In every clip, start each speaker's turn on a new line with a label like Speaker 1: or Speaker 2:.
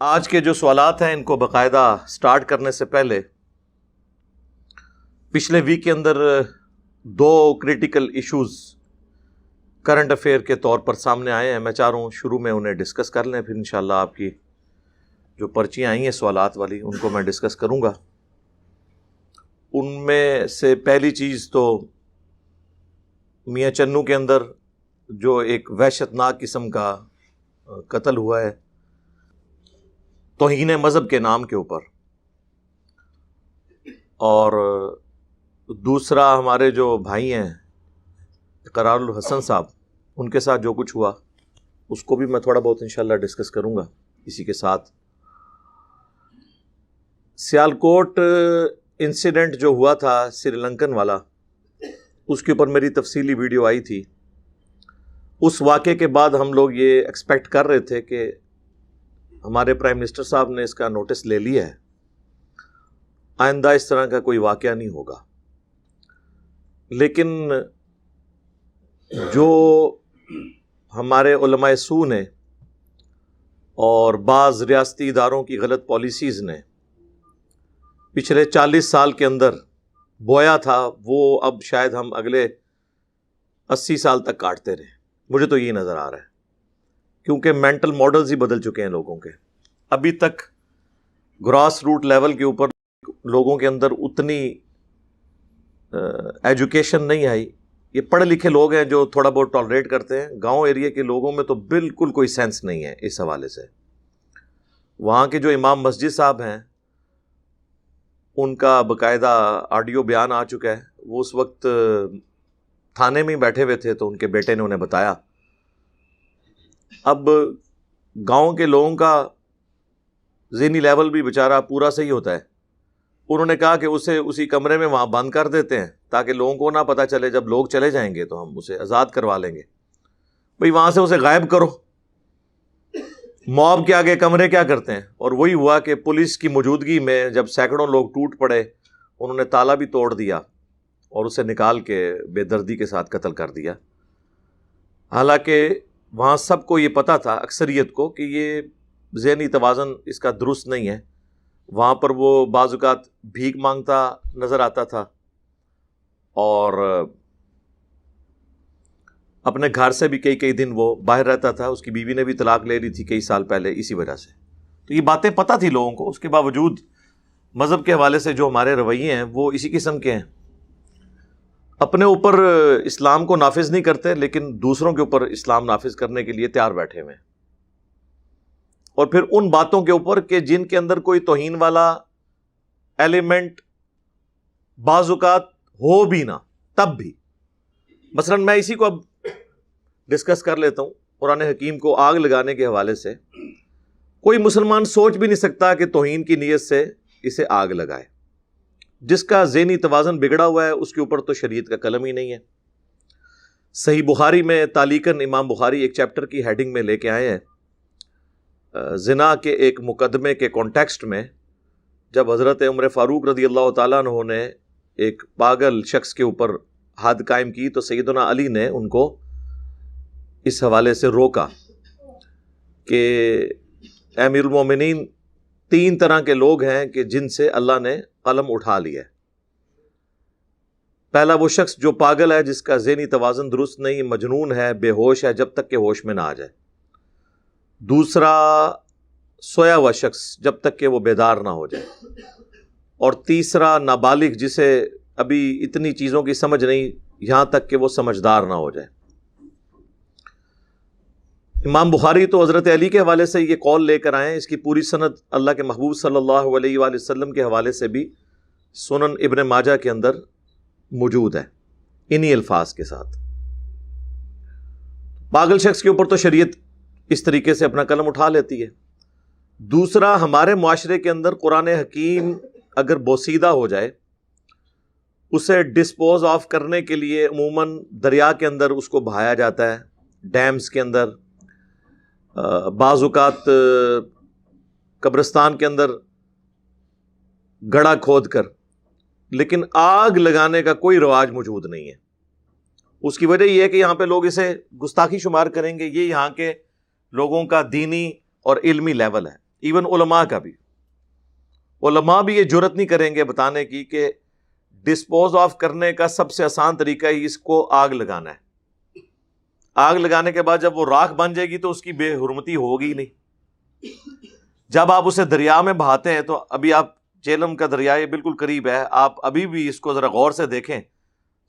Speaker 1: آج کے جو سوالات ہیں ان کو باقاعدہ سٹارٹ کرنے سے پہلے پچھلے ویک کے اندر دو کریٹیکل ایشوز کرنٹ افیئر کے طور پر سامنے آئے ہیں. میں چاہ رہا ہوں شروع میں انہیں ڈسکس کر لیں, پھر انشاءاللہ آپ کی جو پرچیاں آئی ہیں سوالات والی ان کو میں ڈسکس کروں گا. ان میں سے پہلی چیز تو میاں چنو کے اندر جو ایک وحشت ناک قسم کا قتل ہوا ہے توہین مذہب کے نام کے اوپر, اور دوسرا ہمارے جو بھائی ہیں اقرار الحسن صاحب, ان کے ساتھ جو کچھ ہوا اس کو بھی میں تھوڑا بہت انشاءاللہ ڈسکس کروں گا. اسی کے ساتھ سیالکوٹ انسیڈنٹ جو ہوا تھا سری لنکن والا, اس کے اوپر میری تفصیلی ویڈیو آئی تھی. اس واقعے کے بعد ہم لوگ یہ ایکسپیکٹ کر رہے تھے کہ ہمارے پرائم منسٹر صاحب نے اس کا نوٹس لے لیا ہے, آئندہ اس طرح کا کوئی واقعہ نہیں ہوگا. لیکن جو ہمارے علماء سو نے اور بعض ریاستی اداروں کی غلط پالیسیز نے پچھلے 40 سال کے اندر بویا تھا, وہ اب شاید ہم اگلے 80 سال تک کاٹتے رہیں. مجھے تو یہ نظر آ رہا ہے, کیونکہ مینٹل ماڈلز ہی بدل چکے ہیں لوگوں کے. ابھی تک گراس روٹ لیول کے اوپر لوگوں کے اندر اتنی ایجوکیشن نہیں آئی. یہ پڑھے لکھے لوگ ہیں جو تھوڑا بہت ٹالریٹ کرتے ہیں. گاؤں ایریا کے لوگوں میں تو بالکل کوئی سینس نہیں ہے اس حوالے سے. وہاں کے جو امام مسجد صاحب ہیں ان کا باقاعدہ آڈیو بیان آ چکا ہے. وہ اس وقت تھانے میں ہی بیٹھے ہوئے تھے تو ان کے بیٹے نے انہیں بتایا. اب گاؤں کے لوگوں کا ذہنی لیول بھی بیچارہ پورا صحیح ہوتا ہے. انہوں نے کہا کہ اسے اسی کمرے میں وہاں بند کر دیتے ہیں تاکہ لوگوں کو نہ پتہ چلے, جب لوگ چلے جائیں گے تو ہم اسے آزاد کروا لیں گے. بھئی وہاں سے اسے غائب کرو. موب کے آگے کمرے کیا کرتے ہیں. اور وہی ہوا کہ پولیس کی موجودگی میں جب سینکڑوں لوگ ٹوٹ پڑے, انہوں نے تالا بھی توڑ دیا اور اسے نکال کے بے دردی کے ساتھ قتل کر دیا. حالانکہ وہاں سب کو یہ پتہ تھا, اکثریت کو, کہ یہ ذہنی توازن اس کا درست نہیں ہے. وہاں پر وہ بعض اوقات بھیک مانگتا نظر آتا تھا اور اپنے گھر سے بھی کئی دن وہ باہر رہتا تھا. اس کی بیوی نے بھی طلاق لے لی تھی کئی سال پہلے اسی وجہ سے. تو یہ باتیں پتہ تھی لوگوں کو. اس کے باوجود مذہب کے حوالے سے جو ہمارے رویے ہیں وہ اسی قسم کے ہیں. اپنے اوپر اسلام کو نافذ نہیں کرتے لیکن دوسروں کے اوپر اسلام نافذ کرنے کے لیے تیار بیٹھے ہوئے ہیں. اور پھر ان باتوں کے اوپر کہ جن کے اندر کوئی توہین والا ایلیمنٹ بعض اوقات ہو بھی نہ, تب بھی. مثلا میں اسی کو اب ڈسکس کر لیتا ہوں. قرآن حکیم کو آگ لگانے کے حوالے سے کوئی مسلمان سوچ بھی نہیں سکتا کہ توہین کی نیت سے اسے آگ لگائے. جس کا ذہنی توازن بگڑا ہوا ہے اس کے اوپر تو شریعت کا قلم ہی نہیں ہے. صحیح بخاری میں تعلیقاً امام بخاری ایک چیپٹر کی ہیڈنگ میں لے کے آئے ہیں, زنا کے ایک مقدمے کے کانٹیکسٹ میں, جب حضرت عمر فاروق رضی اللہ تعالیٰ عنہ نے ایک پاگل شخص کے اوپر حد قائم کی تو سیدنا علی نے ان کو اس حوالے سے روکا کہ امیر المومنین, 3 طرح کے لوگ ہیں کہ جن سے اللہ نے قلم اٹھا لیا ہے. پہلا وہ شخص جو پاگل ہے, جس کا ذہنی توازن درست نہیں, مجنون ہے, بے ہوش ہے جب تک کہ ہوش میں نہ آ جائے. دوسرا سویا ہوا شخص جب تک کہ وہ بیدار نہ ہو جائے. اور تیسرا نابالغ, جسے ابھی اتنی چیزوں کی سمجھ نہیں یہاں تک کہ وہ سمجھدار نہ ہو جائے. امام بخاری تو حضرت علی کے حوالے سے یہ قول لے کر آئے ہیں. اس کی پوری سند اللہ کے محبوب صلی اللہ علیہ وآلہ وسلم کے حوالے سے بھی سنن ابن ماجہ کے اندر موجود ہے انہی الفاظ کے ساتھ. پاگل شخص کے اوپر تو شریعت اس طریقے سے اپنا قلم اٹھا لیتی ہے. دوسرا, ہمارے معاشرے کے اندر قرآن حکیم اگر بوسیدہ ہو جائے, اسے ڈسپوز آف کرنے کے لیے عموماً دریا کے اندر اس کو بہایا جاتا ہے, ڈیمز کے اندر, بعض اوقات قبرستان کے اندر گڑھا کھود کر. لیکن آگ لگانے کا کوئی رواج موجود نہیں ہے. اس کی وجہ یہ ہے کہ یہاں پہ لوگ اسے گستاخی شمار کریں گے. یہ یہاں کے لوگوں کا دینی اور علمی لیول ہے. ایون علماء کا بھی. علماء بھی یہ جرت نہیں کریں گے بتانے کی کہ ڈسپوز آف کرنے کا سب سے آسان طریقہ ہی اس کو آگ لگانا ہے. آگ لگانے کے بعد جب وہ راکھ بن جائے گی تو اس کی بے حرمتی ہوگی نہیں. جب آپ اسے دریا میں بہاتے ہیں تو ابھی آپ جہلم کا دریا یہ بالکل قریب ہے, آپ ابھی بھی اس کو ذرا غور سے دیکھیں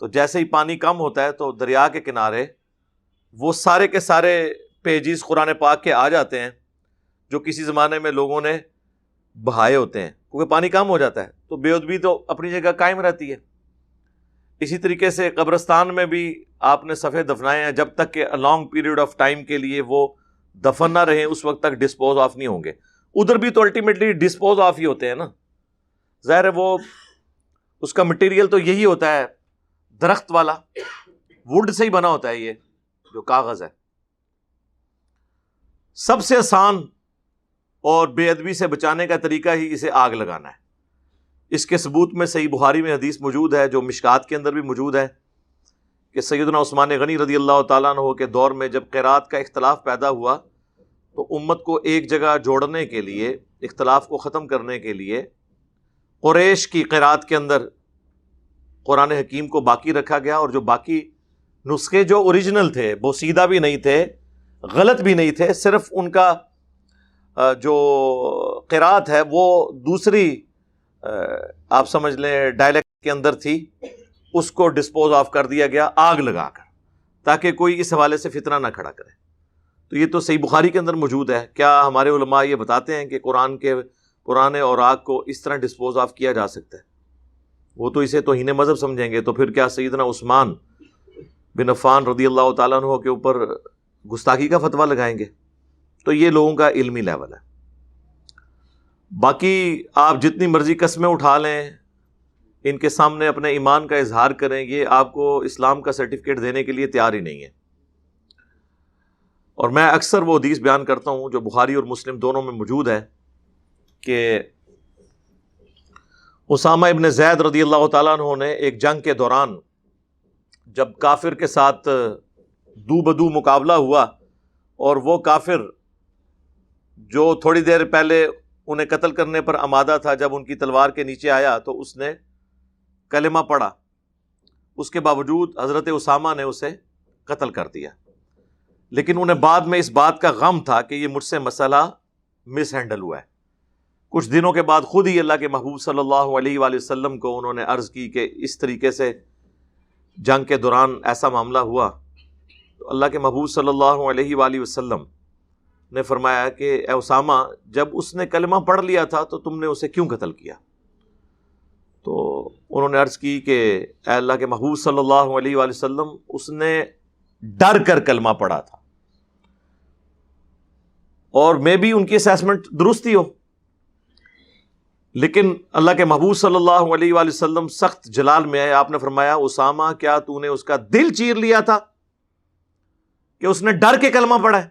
Speaker 1: تو جیسے ہی پانی کم ہوتا ہے تو دریا کے کنارے وہ سارے کے سارے پیجز قرآن پاک کے آ جاتے ہیں جو کسی زمانے میں لوگوں نے بہائے ہوتے ہیں, کیونکہ پانی کم ہو جاتا ہے تو بے ادبی تو اپنی جگہ قائم رہتی ہے. اسی طریقے سے قبرستان میں بھی آپ نے صفحے دفنائے ہیں, جب تک کہ لانگ پیریڈ آف ٹائم کے لیے وہ دفن نہ رہیں اس وقت تک ڈسپوز آف نہیں ہوں گے. ادھر بھی تو الٹیمیٹلی ڈسپوز آف ہی ہوتے ہیں نا, ظاہر ہے وہ اس کا مٹیریل تو یہی ہوتا ہے, درخت والا ووڈ سے ہی بنا ہوتا ہے یہ جو کاغذ ہے. سب سے آسان اور بے ادبی سے بچانے کا طریقہ ہی اسے آگ لگانا ہے. اس کے ثبوت میں صحیح بخاری میں حدیث موجود ہے جو مشکات کے اندر بھی موجود ہے کہ سیدنا عثمان غنی رضی اللہ تعالیٰ عنہ کے دور میں جب قرات کا اختلاف پیدا ہوا تو امت کو ایک جگہ جوڑنے کے لیے, اختلاف کو ختم کرنے کے لیے قریش کی قرات کے اندر قرآن حکیم کو باقی رکھا گیا, اور جو باقی نسخے جو اوریجنل تھے وہ سیدھا بھی نہیں تھے, غلط بھی نہیں تھے, صرف ان کا جو قرات ہے وہ دوسری آپ سمجھ لیں ڈائلیکٹ کے اندر تھی, اس کو ڈسپوز آف کر دیا گیا آگ لگا کر, تاکہ کوئی اس حوالے سے فتنہ نہ کھڑا کرے. تو یہ تو صحیح بخاری کے اندر موجود ہے. کیا ہمارے علماء یہ بتاتے ہیں کہ قرآن کے پرانے اوراق کو اس طرح ڈسپوز آف کیا جا سکتا ہے؟ وہ تو اسے توہین مذہب سمجھیں گے. تو پھر کیا سیدنا عثمان بن عفان رضی اللہ تعالیٰ عنہ کے اوپر گستاخی کا فتویٰ لگائیں گے؟ تو یہ لوگوں کا علمی لیول ہے. باقی آپ جتنی مرضی قسمیں اٹھا لیں, ان کے سامنے اپنے ایمان کا اظہار کریں, یہ آپ کو اسلام کا سرٹیفکیٹ دینے کے لیے تیار ہی نہیں ہے. اور میں اکثر وہ حدیث بیان کرتا ہوں جو بخاری اور مسلم دونوں میں موجود ہے کہ اسامہ ابن زید رضی اللہ تعالیٰ عنہ نے ایک جنگ کے دوران جب کافر کے ساتھ دو بدو مقابلہ ہوا اور وہ کافر جو تھوڑی دیر پہلے انہیں قتل کرنے پر آمادہ تھا, جب ان کی تلوار کے نیچے آیا تو اس نے کلمہ پڑھا, اس کے باوجود حضرت اسامہ نے اسے قتل کر دیا. لیکن انہیں بعد میں اس بات کا غم تھا کہ یہ مجھ سے مسئلہ مس ہینڈل ہوا ہے. کچھ دنوں کے بعد خود ہی اللہ کے محبوب صلی اللہ علیہ وآلہ وسلم کو انہوں نے عرض کی کہ اس طریقے سے جنگ کے دوران ایسا معاملہ ہوا. تو اللہ کے محبوب صلی اللہ علیہ وآلہ وسلم نے فرمایا کہ اے اسامہ, جب اس نے کلمہ پڑھ لیا تھا تو تم نے اسے کیوں قتل کیا؟ تو انہوں نے عرض کی کہ اے اللہ کے محبوب صلی اللہ علیہ وآلہ وسلم, اس نے ڈر کر کلمہ پڑھا تھا, اور میں بھی ان کی اسیسمنٹ درست ہی ہو, لیکن اللہ کے محبوب صلی اللہ علیہ وآلہ وسلم سخت جلال میں آئے. آپ نے فرمایا اسامہ, کیا تو نے اس کا دل چیر لیا تھا کہ اس نے ڈر کے کلمہ پڑھا ہے؟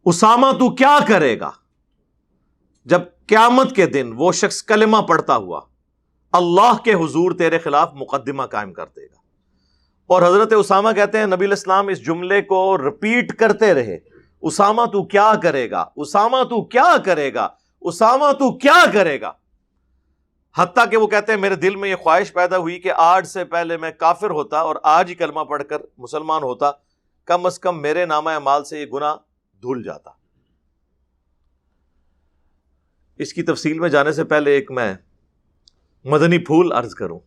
Speaker 1: اسامہ تو کیا کرے گا جب قیامت کے دن وہ شخص کلمہ پڑھتا ہوا اللہ کے حضور تیرے خلاف مقدمہ قائم کر دے گا؟ اور حضرت اسامہ کہتے ہیں نبی علیہ السلام اس جملے کو رپیٹ کرتے رہے, اسامہ تو کیا کرے گا, اسامہ تو کیا کرے گا, اسامہ تو کیا کرے گا, حتیٰ کہ وہ کہتے ہیں میرے دل میں یہ خواہش پیدا ہوئی کہ آج سے پہلے میں کافر ہوتا اور آج ہی کلمہ پڑھ کر مسلمان ہوتا, کم از کم میرے نامہ اعمال سے یہ گناہ دھل جاتا. اس کی تفصیل میں جانے سے پہلے ایک میں مدنی پھول عرض کروں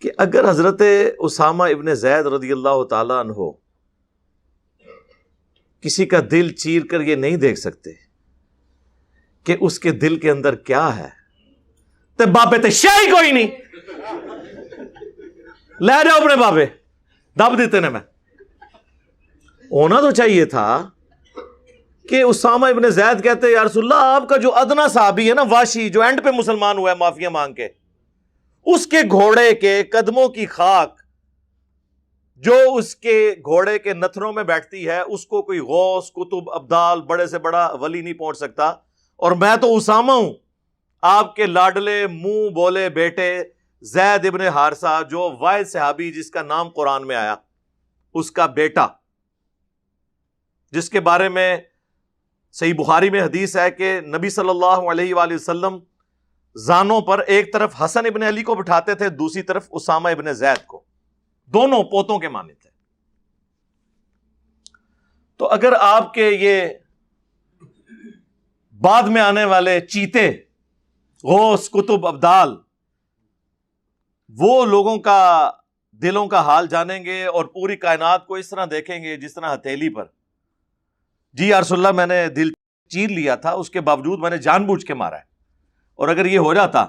Speaker 1: کہ اگر حضرت اسامہ ابن زید رضی اللہ تعالیٰ عنہ کسی کا دل چیر کر یہ نہیں دیکھ سکتے کہ اس کے دل کے اندر کیا ہے, تو بابے تے شاہی کوئی نہیں, لے جاؤ اپنے بابے, دب دیتے نے. میں ہونا تو چاہیے تھا کہ اسامہ ابن زید کہتے یا رسول اللہ, آپ کا جو ادنا صحابی ہے نا واشی, جو اینڈ پہ مسلمان ہوا ہے معافیا مانگ کے, اس کے گھوڑے کے قدموں کی خاک جو اس کے گھوڑے کے نتھروں میں بیٹھتی ہے, اس کو کوئی غوث, کتب, ابدال, بڑے سے بڑا ولی نہیں پہنچ سکتا. اور میں تو اسامہ ہوں, آپ کے لاڈلے منہ بولے بیٹے زید ابن حارثہ, جو واحد صحابی جس کا نام قرآن میں آیا, اس کا بیٹا. جس کے بارے میں صحیح بخاری میں حدیث ہے کہ نبی صلی اللہ علیہ وآلہ وسلم زانوں پر ایک طرف حسن ابن علی کو بٹھاتے تھے، دوسری طرف اسامہ ابن زید کو، دونوں پوتوں کے مانے تھے۔ تو اگر آپ کے یہ بعد میں آنے والے چیتے، غوث، کتب، ابدال، وہ لوگوں کا دلوں کا حال جانیں گے اور پوری کائنات کو اس طرح دیکھیں گے جس طرح ہتھیلی پر، جی یا رسول اللہ میں نے دل چیر لیا تھا، اس کے باوجود میں نے جان بوجھ کے مارا ہے، اور اگر یہ ہو جاتا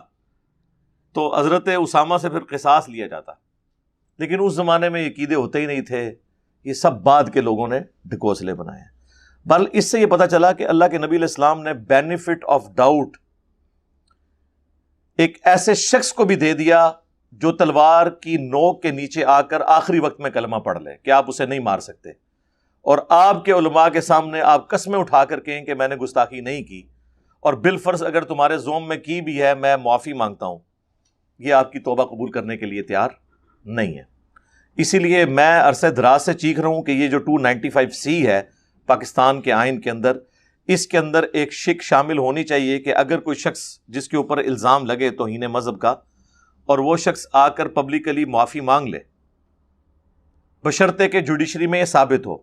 Speaker 1: تو حضرت اسامہ سے پھر قصاص لیا جاتا، لیکن اس زمانے میں یہ عقیدے ہوتے ہی نہیں تھے، یہ سب بعد کے لوگوں نے ڈھکوسلے بنائے ہیں۔ بل اس سے یہ پتہ چلا کہ اللہ کے نبی علیہ السلام نے بینیفٹ آف ڈاؤٹ ایک ایسے شخص کو بھی دے دیا جو تلوار کی نوک کے نیچے آ کر آخری وقت میں کلمہ پڑھ لے کہ آپ اسے نہیں مار سکتے، اور آپ کے علماء کے سامنے آپ قسمیں اٹھا کر کہیں کہ میں نے گستاخی نہیں کی، اور بالفرض اگر تمہارے زوم میں کی بھی ہے میں معافی مانگتا ہوں، یہ آپ کی توبہ قبول کرنے کے لیے تیار نہیں ہے۔ اسی لیے میں عرصہ دراز سے چیخ رہا ہوں کہ یہ جو 295C ہے پاکستان کے آئین کے اندر، اس کے اندر ایک شک شامل ہونی چاہیے کہ اگر کوئی شخص جس کے اوپر الزام لگے توہین مذہب کا، اور وہ شخص آ کر پبلکلی معافی مانگ لے، بشرطے کہ جوڈیشری میں یہ ثابت ہو،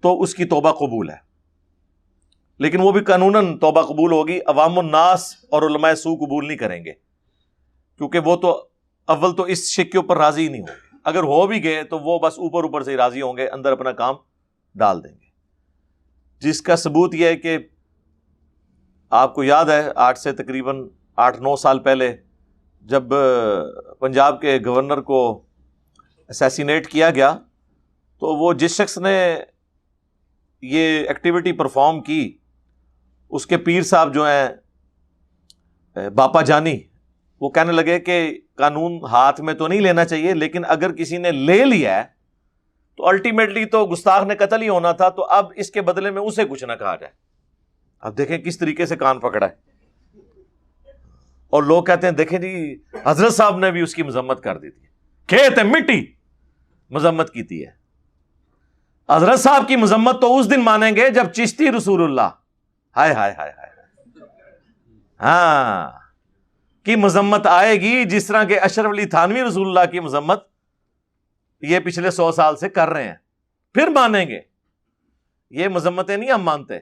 Speaker 1: تو اس کی توبہ قبول ہے۔ لیکن وہ بھی قانوناً توبہ قبول ہوگی، عوام الناس اور علماء سو قبول نہیں کریں گے، کیونکہ وہ تو اول تو اس شک کے اوپر راضی ہی نہیں ہوں گے، اگر ہو بھی گئے تو وہ بس اوپر اوپر سے ہی راضی ہوں گے، اندر اپنا کام ڈال دیں گے۔ جس کا ثبوت یہ ہے کہ آپ کو یاد ہے آج سے تقریباً 8-9 سال پہلے جب پنجاب کے گورنر کو اسیسینیٹ کیا گیا، تو وہ جس شخص نے یہ ایکٹیویٹی پرفارم کی، اس کے پیر صاحب جو ہیں باپا جانی، وہ کہنے لگے کہ قانون ہاتھ میں تو نہیں لینا چاہیے، لیکن اگر کسی نے لے لیا ہے تو الٹیمیٹلی تو گستاخ نے قتل ہی ہونا تھا، تو اب اس کے بدلے میں اسے کچھ نہ کہا جائے۔ اب دیکھیں کس طریقے سے کان پکڑا ہے، اور لوگ کہتے ہیں دیکھیں جی حضرت صاحب نے بھی اس کی مذمت کر دی تھی، کھیت ہے مٹی مذمت کی تھی ہے۔ حضرت صاحب کی مذمت تو اس دن مانیں گے جب چشتی رسول اللہ ہائے ہائے ہائے ہائے ہاں کی مذمت آئے گی، جس طرح کہ اشرف علی تھانوی رسول اللہ کی مذمت یہ پچھلے 100 سال سے کر رہے ہیں، پھر مانیں گے۔ یہ مذمتیں نہیں ہم مانتے،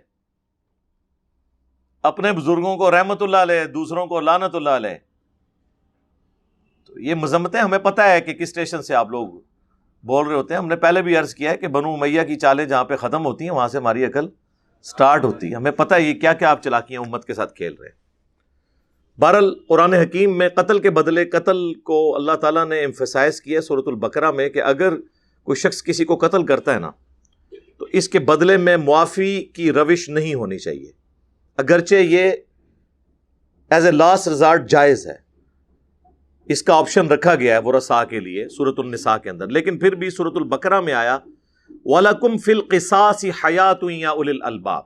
Speaker 1: اپنے بزرگوں کو رحمت اللہ علیہ، دوسروں کو لعنت اللہ علیہ، تو یہ مذمتیں ہمیں پتہ ہے کہ کس اسٹیشن سے آپ لوگ بول رہے ہوتے ہیں۔ ہم نے پہلے بھی عرض کیا ہے کہ بنو امیہ کی چالیں جہاں پہ ختم ہوتی ہیں وہاں سے ہماری عقل سٹارٹ ہوتی ہے، ہمیں پتہ ہے یہ کیا کیا آپ چلاکیاں امت کے ساتھ کھیل رہے ہیں۔ بہرحال قرآن حکیم میں قتل کے بدلے قتل کو اللہ تعالیٰ نے ایمفسائز کیا سورۃ البقرہ میں کہ اگر کوئی شخص کسی کو قتل کرتا ہے نا تو اس کے بدلے میں معافی کی روش نہیں ہونی چاہیے، اگرچہ یہ ایز اے لاسٹ ریزارٹ جائز ہے، اس کا آپشن رکھا گیا ہے ورثاء کے لیے سورۃ النساء کے اندر، لیکن پھر بھی سورۃ البقرہ میں آیا وَلَكُمْ فِي الْقِصَاصِ حَيَاةٌ يَا أُولِي الْأَلْبَابِ،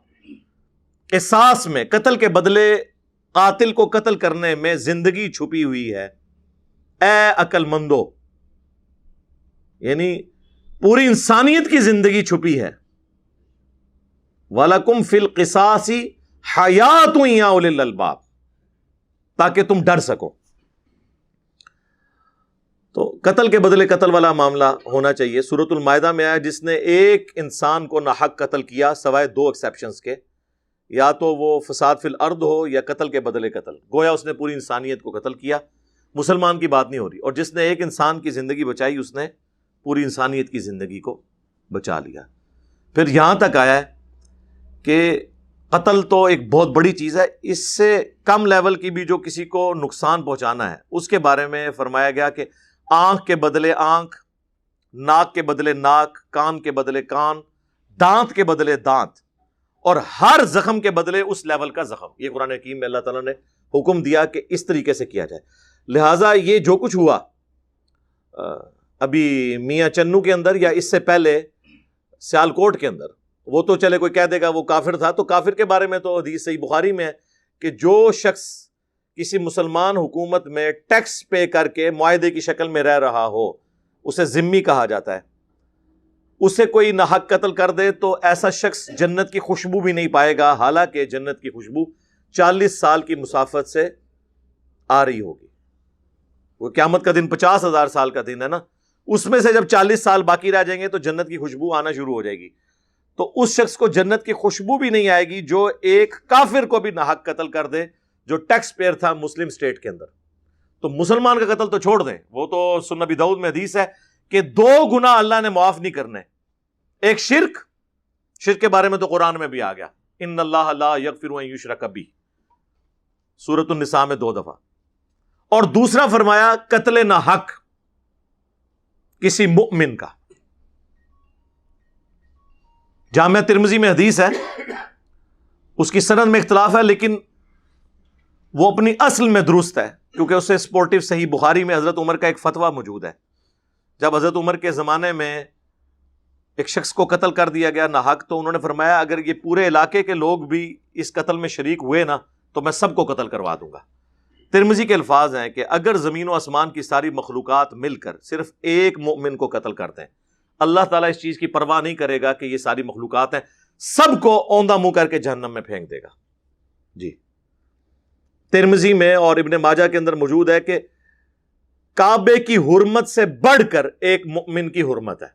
Speaker 1: قصاص میں قتل کے بدلے قاتل کو قتل کرنے میں زندگی چھپی ہوئی ہے، اے عقل مندو، یعنی پوری انسانیت کی زندگی چھپی ہے۔ وَلَكُمْ فِي الْقِصَاصِ حَيَاةٌ يَا أُولِي الْأَلْبَابِ، تاکہ تم ڈر سکو۔ تو قتل کے بدلے قتل والا معاملہ ہونا چاہیے۔ سورۃ المائدہ میں آیا جس نے ایک انسان کو ناحق قتل کیا سوائے 2 ایکسیپشنز کے، یا تو وہ فساد فی الارض ہو یا قتل کے بدلے قتل، گویا اس نے پوری انسانیت کو قتل کیا، مسلمان کی بات نہیں ہو رہی، اور جس نے ایک انسان کی زندگی بچائی اس نے پوری انسانیت کی زندگی کو بچا لیا۔ پھر یہاں تک آیا ہے کہ قتل تو ایک بہت بڑی چیز ہے، اس سے کم لیول کی بھی جو کسی کو نقصان پہنچانا ہے اس کے بارے میں فرمایا گیا کہ آنکھ کے بدلے آنکھ، ناک کے بدلے ناک، کان کے بدلے کان، دانت کے بدلے دانت، اور ہر زخم کے بدلے اس لیول کا زخم۔ یہ قرآن حکیم میں اللہ تعالیٰ نے حکم دیا کہ اس طریقے سے کیا جائے۔ لہٰذا یہ جو کچھ ہوا ابھی میاں چنو کے اندر یا اس سے پہلے سیالکوٹ کے اندر، وہ تو چلے کوئی کہہ دے گا وہ کافر تھا، تو کافر کے بارے میں تو حدیث صحیح بخاری میں ہے کہ جو شخص کسی مسلمان حکومت میں ٹیکس پے کر کے معاہدے کی شکل میں رہ رہا ہو اسے ذمہ کہا جاتا ہے، اسے کوئی ناحق قتل کر دے تو ایسا شخص جنت کی خوشبو بھی نہیں پائے گا، حالانکہ جنت کی خوشبو 40 سال کی مسافت سے آ رہی ہوگی۔ وہ قیامت کا دن 50,000 سال کا دن ہے نا، اس میں سے جب 40 سال باقی رہ جائیں گے تو جنت کی خوشبو آنا شروع ہو جائے گی، تو اس شخص کو جنت کی خوشبو بھی نہیں آئے گی جو ایک کافر کو بھی ناحق قتل کر دے جو ٹیکس پیئر تھا مسلم سٹیٹ کے اندر۔ تو مسلمان کا قتل تو چھوڑ دیں، وہ تو سنن ابی داؤد میں حدیث ہے کہ 2 گناہ اللہ نے معاف نہیں کرنے، ایک شرک کے بارے میں تو قرآن میں بھی آ گیا، ان اللہ لا یغفر ان یشرک بہ، سورۃ النساء میں 2 دفعہ، اور دوسرا فرمایا قتل ناحق کسی مؤمن کا۔ جامعہ ترمذی میں حدیث ہے، اس کی سند میں اختلاف ہے لیکن وہ اپنی اصل میں درست ہے، کیونکہ اس سے سپورٹیو صحیح بخاری میں حضرت عمر کا ایک فتویٰ موجود ہے۔ جب حضرت عمر کے زمانے میں ایک شخص کو قتل کر دیا گیا ناحق، تو انہوں نے فرمایا اگر یہ پورے علاقے کے لوگ بھی اس قتل میں شریک ہوئے نا تو میں سب کو قتل کروا دوں گا۔ ترمذی کے الفاظ ہیں کہ اگر زمین و آسمان کی ساری مخلوقات مل کر صرف ایک مومن کو قتل کر دیں، اللہ تعالیٰ اس چیز کی پرواہ نہیں کرے گا کہ یہ ساری مخلوقات ہیں، سب کو اوندھا منہ کر کے جہنم میں پھینک دے گا۔ جی، ترمذی میں اور ابن ماجہ کے اندر موجود ہے کہ کعبے کی حرمت سے بڑھ کر ایک مؤمن کی حرمت ہے۔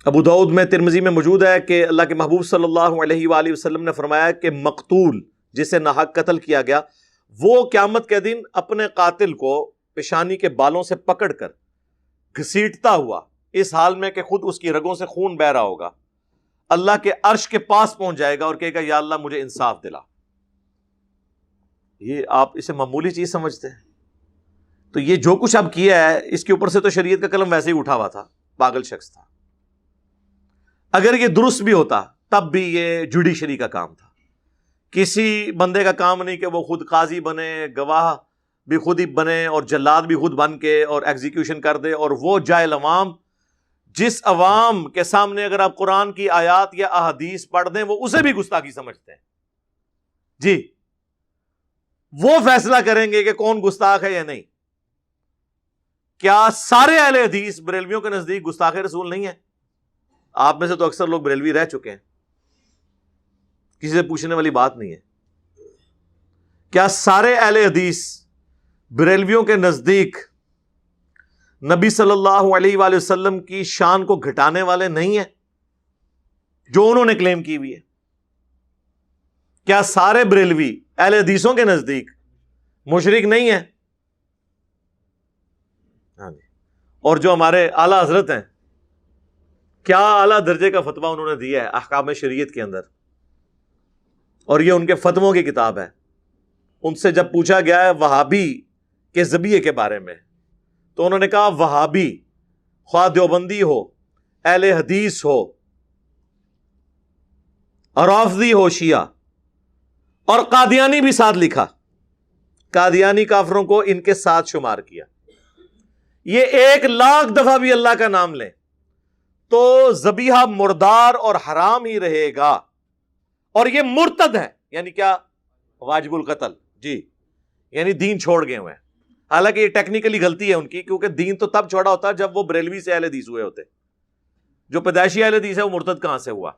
Speaker 1: ابو داؤد میں، ترمذی میں موجود ہے کہ اللہ کے محبوب صلی اللہ علیہ وآلہ وسلم نے فرمایا کہ مقتول جسے ناحق قتل کیا گیا وہ قیامت کے دن اپنے قاتل کو پیشانی کے بالوں سے پکڑ کر گھسیٹتا ہوا اس حال میں کہ خود اس کی رگوں سے خون بہ رہا ہوگا، اللہ کے عرش کے پاس پہنچ جائے گا اور کہے گا یا اللہ مجھے انصاف دلا۔ یہ آپ اسے معمولی چیز سمجھتے ہیں؟ تو یہ جو کچھ اب کیا ہے اس کے اوپر سے تو شریعت کا قلم ویسے ہی اٹھا ہوا تھا، پاگل شخص تھا۔ اگر یہ درست بھی ہوتا تب بھی یہ جوڈیشری کا کام تھا، کسی بندے کا کام نہیں کہ وہ خود قاضی بنے، گواہ بھی خود ہی بنے اور جلاد بھی خود بن کے اور ایگزیکیوشن کر دے، اور وہ جاہل عوام، جس عوام کے سامنے اگر آپ قرآن کی آیات یا احادیث پڑھ دیں وہ اسے بھی گستاخی سمجھتے ہیں، جی وہ فیصلہ کریں گے کہ کون گستاخ ہے یا نہیں۔ کیا سارے اہل حدیث بریلویوں کے نزدیک گستاخ رسول نہیں ہے؟ آپ میں سے تو اکثر لوگ بریلوی رہ چکے ہیں، کسی سے پوچھنے والی بات نہیں ہے۔ کیا سارے اہل حدیث بریلویوں کے نزدیک نبی صلی اللہ علیہ وآلہ وسلم کی شان کو گھٹانے والے نہیں ہیں جو انہوں نے کلیم کی ہوئی ہے؟ کیا سارے بریلوی اہل حدیثوں کے نزدیک مشرک نہیں ہیں؟ ہاں جی۔ اور جو ہمارے اعلیٰ حضرت ہیں، کیا اعلیٰ درجے کا فتویٰ انہوں نے دیا ہے احکام شریعت کے اندر، اور یہ ان کے فتووں کی کتاب ہے۔ ان سے جب پوچھا گیا ہے وہابی کے ذبیحے کے بارے میں تو انہوں نے کہا وہابی خواہ دیوبندی ہو، اہل حدیث ہو، رافضی ہو، شیعہ، اور قادیانی بھی ساتھ لکھا، قادیانی کافروں کو ان کے ساتھ شمار کیا، یہ 1,00,000 دفعہ بھی اللہ کا نام لیں تو ذبیحہ مردار اور حرام ہی رہے گا، اور یہ مرتد ہے، یعنی کیا؟ واجب القتل، جی، یعنی دین چھوڑ گئے ہوئے ہیں۔ حالانکہ یہ ٹیکنیکلی غلطی ہے ان کی، کیونکہ دین تو تب چھوڑا ہوتا ہے جب وہ بریلوی سے اہل حدیث ہوئے ہوتے۔ جو پیدائشی اہل حدیث ہے وہ مرتد کہاں سے ہوا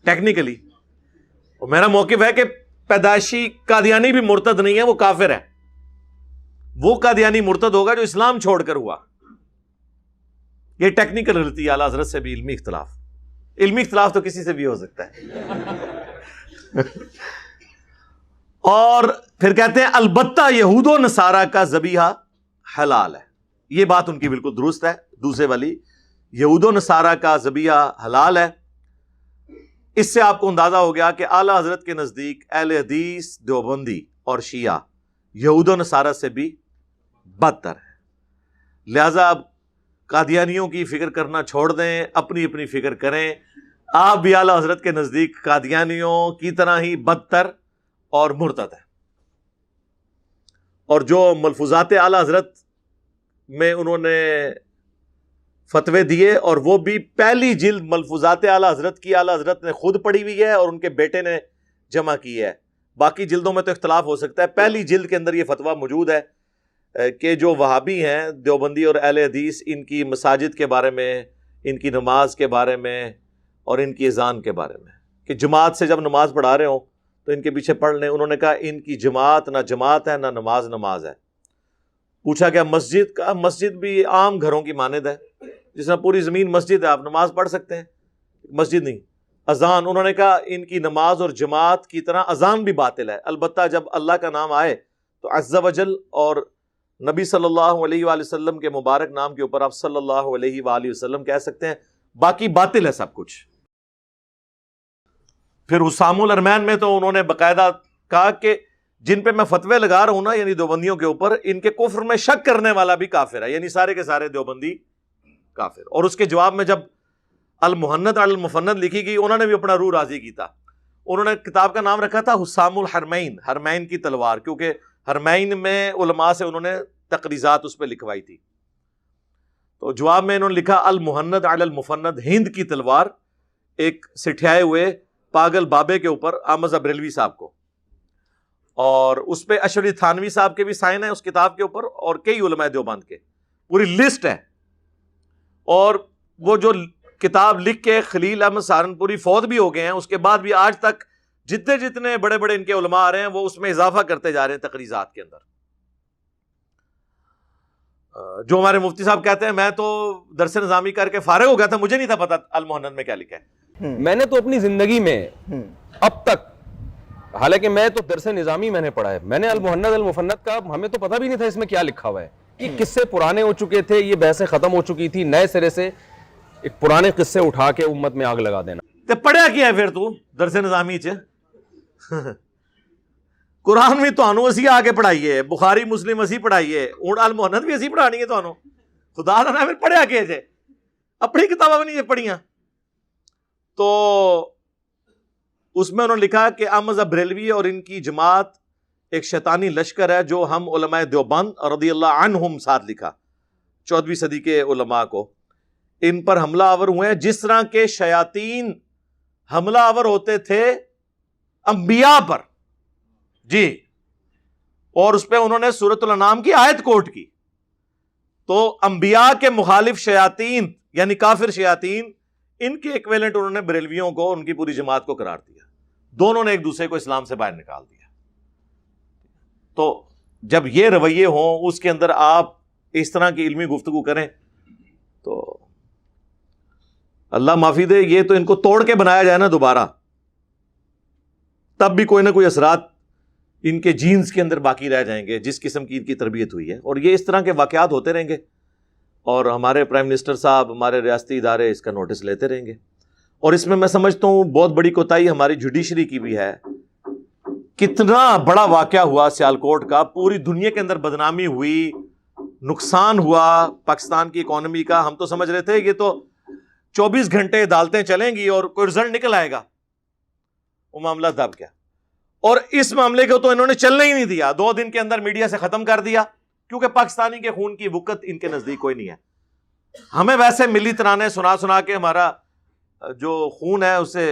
Speaker 1: ٹیکنیکلی؟ اور میرا موقف ہے کہ پیدائشی قادیانی بھی مرتد نہیں ہے، وہ کافر ہے۔ وہ قادیانی مرتد ہوگا جو اسلام چھوڑ کر ہوا۔ یہ ٹیکنیکل غلطی ہے، اعلیٰ حضرت سے بھی علمی اختلاف، علمی اختلاف تو کسی سے بھی ہو سکتا ہے۔ اور پھر کہتے ہیں البتہ یہود و نصارہ کا ذبیحہ حلال ہے۔ یہ بات ان کی بالکل درست ہے، دوسرے والی، یہود و نصارہ کا ذبیحہ حلال ہے۔ اس سے آپ کو اندازہ ہو گیا کہ اعلیٰ حضرت کے نزدیک اہل حدیث دیوبندی اور شیعہ یہود و نصارہ سے بھی بدتر ہے۔ لہذا اب قادیانیوں کی فکر کرنا چھوڑ دیں، اپنی اپنی فکر کریں۔ آپ بھی اعلیٰ حضرت کے نزدیک قادیانیوں کی طرح ہی بدتر اور مرتد ہے۔ اور جو ملفوظات اعلیٰ حضرت میں انہوں نے فتوے دیے، اور وہ بھی پہلی جلد ملفوظات اعلیٰ حضرت کی اعلیٰ حضرت نے خود پڑھی ہوئی ہے اور ان کے بیٹے نے جمع کی ہے، باقی جلدوں میں تو اختلاف ہو سکتا ہے۔ پہلی جلد کے اندر یہ فتویٰ موجود ہے کہ جو وہابی ہیں دیوبندی اور اہل حدیث، ان کی مساجد کے بارے میں، ان کی نماز کے بارے میں اور ان کی اذان کے بارے میں، کہ جماعت سے جب نماز پڑھا رہے ہوں تو ان کے پیچھے پڑھ لیں. انہوں نے کہا ان کی جماعت نہ جماعت ہے نہ نماز ہے. پوچھا گیا مسجد کا، مسجد بھی عام گھروں کی مانند ہے، جس میں پوری زمین مسجد ہے، آپ نماز پڑھ سکتے ہیں، مسجد نہیں. اذان، انہوں نے کہا ان کی نماز اور جماعت کی طرح اذان بھی باطل ہے، البتہ جب اللہ کا نام آئے تو عز و جل اور نبی صلی اللہ علیہ وآلہ وسلم کے مبارک نام کے اوپر آپ صلی اللہ علیہ وآلہ وسلم کہہ سکتے ہیں، باقی باطل ہے سب کچھ. پھر حسام الارمین میں تو انہوں نے باقاعدہ کہا کہ جن پہ میں فتوے لگا رہا ہوں نا، یعنی دیوبندیوں کے اوپر، ان کے کفر میں شک کرنے والا بھی کافر ہے، یعنی سارے کے سارے دیوبندی کافر. اور اس کے جواب میں جب المحند علی المفند لکھی گئی، انہوں نے بھی اپنا روح راضی کی تھا. انہوں نے کتاب کا نام رکھا تھا حسام الحرمین، حرمین کی تلوار، کیونکہ حرمین میں علماء سے انہوں نے تقریضات اس پہ لکھوائی تھی. تو جواب میں انہوں نے لکھا المحند علی المفند، ہند کی تلوار، ایک سٹھیائے ہوئے پاگل بابے کے اوپر، احمد بریلوی صاحب کو، اور اس پہ اشرف تھانوی صاحب کے بھی سائن ہیں اس کتاب کے اوپر، اور کئی علماء دیوبند کے، پوری لسٹ ہے. اور وہ جو کتاب لکھ کے خلیل احمد سہارنپوری فوت بھی ہو گئے ہیں، اس کے بعد بھی آج تک جتنے بڑے بڑے ان کے علماء آ رہے ہیں وہ اس میں اضافہ کرتے جا رہے ہیں تقریضات کے اندر. جو ہمارے مفتی صاحب کہتے ہیں میں تو درس نظامی کر کے فارغ ہو گیا تھا، مجھے نہیں تھا پتا المحند میں کیا لکھا ہے.
Speaker 2: میں نے تو اپنی زندگی میں اب تک، حالانکہ میں تو درس نظامی میں نے پڑھا ہے، میں نے المحند المفند کا ہمیں تو پتہ بھی نہیں تھا اس میں کیا لکھا ہوا ہے. یہ قصے پرانے ہو چکے تھے، یہ بحثیں ختم ہو چکی تھی، نئے سرے سے ایک پرانے قصے اٹھا کے امت میں آگ لگا دینا.
Speaker 1: تے پڑھیا کیا ہے پھر تو درس نظامی چ؟ قرآن بھی تانوں اسی آگے پڑھائیے، بخاری مسلم اسی پڑھائیے، ہن المحند بھی اسی پڑھانی ہے تانوں. خدا دا نام پھر پڑھیا کیا جے؟ اپنی کتاباں بھی نہیں پڑھیاں. تو اس میں انہوں نے لکھا کہ احمد بریلوی اور ان کی جماعت ایک شیطانی لشکر ہے جو ہم علماء دیوبند رضی اللہ عنہم ساتھ لکھا 14ویں صدی کے علماء کو، ان پر حملہ آور ہوئے ہیں جس طرح کے شیاطین حملہ آور ہوتے تھے انبیاء پر. جی، اور اس پہ انہوں نے سورۃ الانعام کی آیت کوٹ کی. تو انبیاء کے مخالف شیاطین یعنی کافر شیاطین، ان کے ایکویلنٹ انہوں نے بریلویوں کو، ان کی پوری جماعت کو قرار دیا. دونوں نے ایک دوسرے کو اسلام سے باہر نکال دیا. تو جب یہ رویے ہوں، اس کے اندر آپ اس طرح کی علمی گفتگو کریں تو اللہ معافی دے، یہ تو ان کو توڑ کے بنایا جائے نا دوبارہ، تب بھی کوئی نہ کوئی اثرات ان کے جینز کے اندر باقی رہ جائیں گے جس قسم کی ان کی تربیت ہوئی ہے. اور یہ اس طرح کے واقعات ہوتے رہیں گے، اور ہمارے پرائم منسٹر صاحب، ہمارے ریاستی ادارے اس کا نوٹس لیتے رہیں گے. اور اس میں سمجھتا ہوں بہت بڑی کوتاہی ہماری جوڈیشری کی بھی ہے. کتنا بڑا واقعہ ہوا سیالکوٹ کا، پوری دنیا کے اندر بدنامی ہوئی، نقصان ہوا پاکستان کی اکانومی کا. ہم تو سمجھ رہے تھے یہ تو 24 گھنٹے عدالتیں چلیں گی اور کوئی رزلٹ نکل آئے گا. وہ معاملہ دب گیا، اور اس معاملے کو تو انہوں نے چلنے ہی نہیں دیا. 2 دن کے اندر میڈیا سے ختم کر دیا، کیونکہ پاکستانی کے خون کی وقت ان کے نزدیک کوئی نہیں ہے. ہمیں ویسے ملی ترانے سنا کے ہمارا جو خون ہے اسے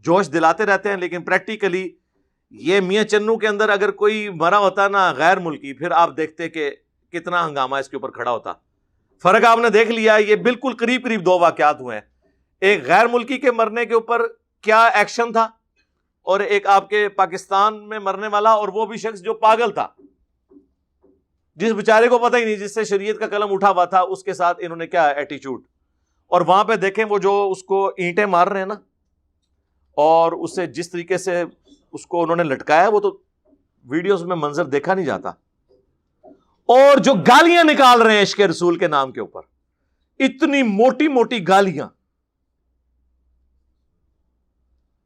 Speaker 1: جوش دلاتے رہتے ہیں، لیکن پریکٹیکلی یہ میاں چنو کے اندر اگر کوئی مرا ہوتا نا غیر ملکی، پھر آپ دیکھتے کہ کتنا ہنگامہ اس کے اوپر کھڑا ہوتا. فرق آپ نے دیکھ لیا. یہ بالکل قریب 2 واقعات ہوئے ہیں. ایک غیر ملکی کے مرنے کے اوپر کیا ایکشن تھا، اور ایک آپ کے پاکستان میں مرنے والا، اور وہ بھی شخص جو پاگل تھا، جس بیچارے کو پتہ ہی نہیں، جس سے شریعت کا قلم اٹھا ہوا تھا، اس کے ساتھ انہوں نے کیا ایٹیچیوڈ. اور وہاں پہ دیکھیں وہ جو اس کو اینٹیں مار رہے ہیں نا، اور اسے جس طریقے سے اس کو انہوں نے لٹکایا، وہ تو ویڈیوز میں منظر دیکھا نہیں جاتا. اور جو گالیاں نکال رہے ہیں عشق رسول کے نام کے اوپر، اتنی موٹی موٹی گالیاں.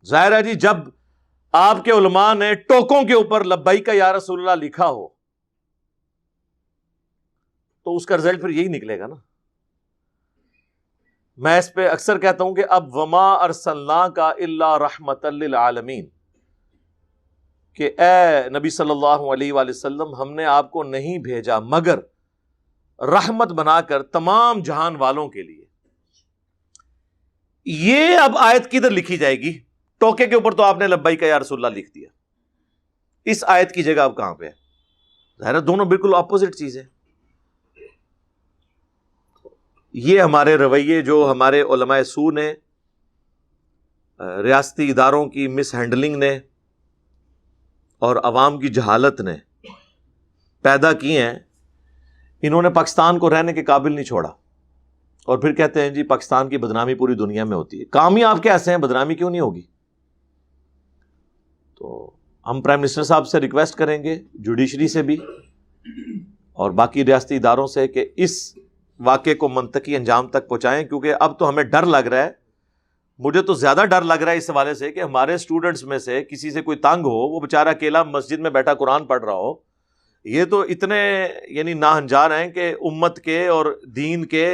Speaker 1: ظاہر ہے جی، جب آپ کے علماء نے ٹوکوں کے اوپر لبیک یا رسول اللہ لکھا ہو تو اس کا رزلٹ پھر یہی نکلے گا نا. میں اس پہ اکثر کہتا ہوں کہ اب وما ارسلناک الا رحمۃ للعالمین، کہ اے نبی صلی اللہ علیہ وآلہ وسلم، ہم نے آپ کو نہیں بھیجا مگر رحمت بنا کر تمام جہان والوں کے لیے. یہ اب آیت کدھر لکھی جائے گی؟ ٹوکے کے اوپر تو آپ نے لبیک یا رسول اللہ لکھ دیا، اس آیت کی جگہ اب کہاں پہ ہے؟ ظاہر ہے دونوں بالکل اپوزٹ چیزیں. یہ ہمارے رویے جو ہمارے علماء سو نے، ریاستی اداروں کی مس ہینڈلنگ نے اور عوام کی جہالت نے پیدا کیے ہیں، انہوں نے پاکستان کو رہنے کے قابل نہیں چھوڑا، اور پھر کہتے ہیں جی پاکستان کی بدنامی پوری دنیا میں ہوتی ہے۔ کام ہی آپ کے ایسے ہیں، بدنامی کیوں نہیں ہوگی؟ تو ہم پرائم منسٹر صاحب سے ریکویسٹ کریں گے، جوڈیشری سے بھی اور باقی ریاستی اداروں سے، کہ اس واقعے کو منطقی انجام تک پہنچائیں، کیونکہ اب تو ہمیں ڈر لگ رہا ہے، مجھے تو زیادہ ڈر لگ رہا ہے اس حوالے سے کہ ہمارے اسٹوڈنٹس میں سے کسی سے کوئی تنگ ہو، وہ بیچارہ اکیلا مسجد میں بیٹھا قرآن پڑھ رہا ہو، یہ تو اتنے یعنی ناہنجار ہیں کہ امت کے اور دین کے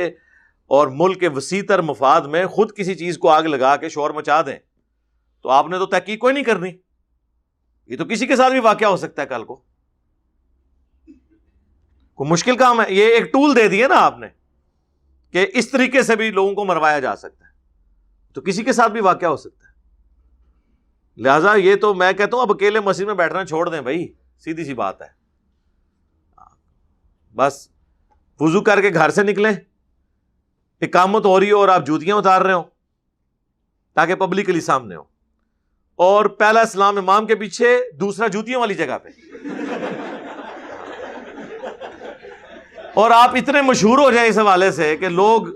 Speaker 1: اور ملک کے وسیع تر مفاد میں خود کسی چیز کو آگ لگا کے شور مچا دیں، تو آپ نے تو تحقیق کوئی نہیں کرنی، یہ تو کسی کے ساتھ بھی واقعہ ہو سکتا ہے کل کو، کوئی مشکل کام ہے؟ یہ ایک ٹول دے دیے نا آپ نے کہ اس طریقے سے بھی لوگوں کو مروایا جا سکتا ہے، تو کسی کے ساتھ بھی واقعہ ہو سکتا ہے۔ لہٰذا یہ تو میں کہتا ہوں اب اکیلے مسجد میں بیٹھنا چھوڑ دیں بھائی، سیدھی سی بات ہے، بس وضو کر کے گھر سے نکلیں، اقامت ہو رہی ہو اور آپ جوتیاں اتار رہے ہو تاکہ پبلکلی سامنے ہو، اور پہلا اسلام امام کے پیچھے، دوسرا جوتیوں والی جگہ پہ، اور آپ اتنے مشہور ہو جائیں اس حوالے سے کہ لوگ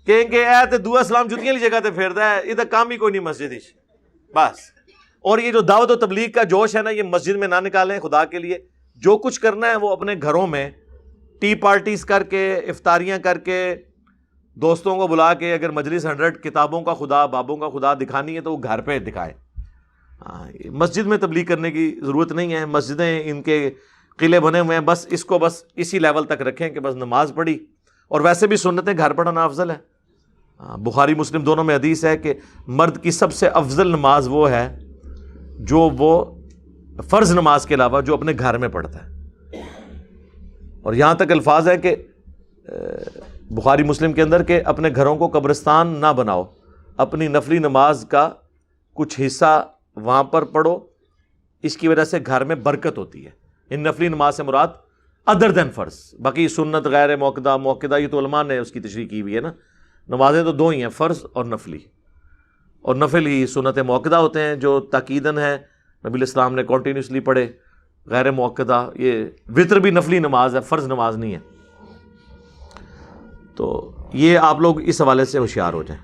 Speaker 1: کہیں کہ اے تے دعا اسلام جوتیاں والی جگہ تے پھیردا ہے، ادھر کام ہی کوئی نہیں مسجد ہی بس۔ اور یہ جو دعوت و تبلیغ کا جوش ہے نا، یہ مسجد میں نہ نکالیں خدا کے لیے، جو کچھ کرنا ہے وہ اپنے گھروں میں ٹی پارٹیز کر کے، افطاریاں کر کے، دوستوں کو بلا کے، اگر مجلس 100 کتابوں کا خدا، بابوں کا خدا دکھانی ہے تو وہ گھر پہ دکھائے، مسجد میں تبلیغ کرنے کی ضرورت نہیں ہے۔ مسجدیں ان کے قلعے بنے ہوئے ہیں، بس اس کو بس اسی لیول تک رکھیں کہ بس نماز پڑھی، اور ویسے بھی سنتیں گھر پڑھنا افضل ہے۔ بخاری مسلم دونوں میں حدیث ہے کہ مرد کی سب سے افضل نماز وہ ہے جو وہ فرض نماز کے علاوہ جو اپنے گھر میں پڑھتا ہے، اور یہاں تک الفاظ ہے کہ بخاری مسلم کے اندر کہ اپنے گھروں کو قبرستان نہ بناؤ، اپنی نفلی نماز کا کچھ حصہ وہاں پر پڑھو، اس کی وجہ سے گھر میں برکت ہوتی ہے۔ ان نفلی نماز سے مراد ادر دین فرض، باقی سنت غیر موقدہ، موقدہ یہ تو علماء نے اس کی تشریح کی ہوئی ہے نا، نمازیں تو دو ہی ہیں، فرض اور نفلی، اور نفل ہی سنت موقدہ ہوتے ہیں جو تاکیدن ہے، نبی الاسلام نے کنٹینیوسلی پڑھے۔ غیر موقدہ یہ وطر بھی نفلی نماز ہے، فرض نماز نہیں ہے۔ تو یہ آپ لوگ اس حوالے سے ہوشیار ہو جائیں۔